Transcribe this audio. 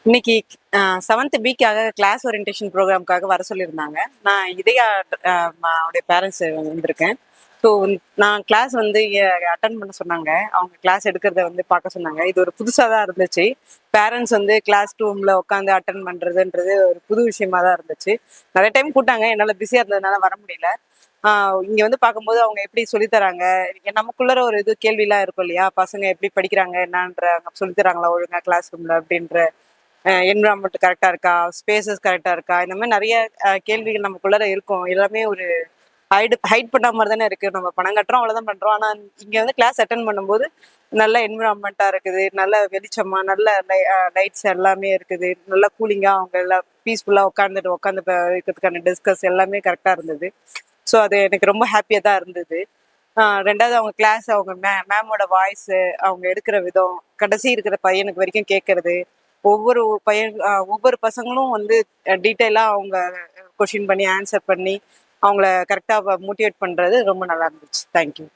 இன்னைக்கு 7th பிக்காக class orientation ப்ரோக்ராம்க்காக வர சொல்லியிருந்தாங்க. நான் இதயா உடைய பேரண்ட்ஸ் வந்திருக்கேன். ஸோ நான் கிளாஸ் வந்து அட்டன் பண்ண சொன்னாங்க. அவங்க கிளாஸ் எடுக்கிறத வந்து பார்க்க சொன்னாங்க. இது ஒரு புதுசாக தான் இருந்துச்சு. பேரண்ட்ஸ் வந்து கிளாஸ் ரூமில் உட்காந்து அட்டன் பண்ணுறதுன்றது ஒரு புது விஷயமா தான் இருந்துச்சு. நிறைய டைம் கூப்பிட்டாங்க. என்னால் பிஸியாக இருந்ததுனால வர முடியல. இங்க வந்து பார்க்கும்போது அவங்க எப்படி சொல்லித் தராங்க, நமக்குள்ளற ஒரு இது கேள்விலாம் இருக்கும் இல்லையா? பசங்க எப்படி படிக்கிறாங்க என்னன்ற சொல்லித் தராங்களா ஒழுங்கா கிளாஸ் ரூம்ல அப்படின்ற என்விரான்மெண்ட் கரெக்டா இருக்கா, ஸ்பேசஸ் கரெக்டா இருக்கா, இந்த மாதிரி நிறைய கேள்விகள் நமக்குள்ளார இருக்கும். எல்லாமே ஒரு ஹைட் பண்ண மாதிரி தானே இருக்கு. நம்ம பணம் கட்டுறோம், அவ்வளவுதான் பண்றோம். ஆனா இங்க வந்து கிளாஸ் அட்டன் பண்ணும்போது நல்ல என்விரான்மெண்டா இருக்குது, நல்ல வெளிச்சமா, நல்ல லைட்ஸ் எல்லாமே இருக்குது, நல்ல கூலிங்கா அவங்க எல்லாம் பீஸ்ஃபுல்லா உட்காந்து இருக்கிறதுக்கான டிஸ்கஸ் எல்லாமே கரெக்டா இருந்தது. ஸோ அது எனக்கு ரொம்ப ஹாப்பியா தான் இருந்தது. ரெண்டாவது அவங்க கிளாஸ், அவங்க மேமோட வாய்ஸ், அவங்க எடுக்கிற விதம், கடைசி இருக்கிற பையனுக்கு வரைக்கும் கேட்கறது, ஒவ்வொரு ஒவ்வொரு பசங்களும் வந்து டீட்டெயிலா அவங்க கொஷின் பண்ணி ஆன்சர் பண்ணி அவங்கள கரெக்டா மோட்டிவேட் பண்றது ரொம்ப நல்லா இருந்துச்சு. தேங்க்யூ.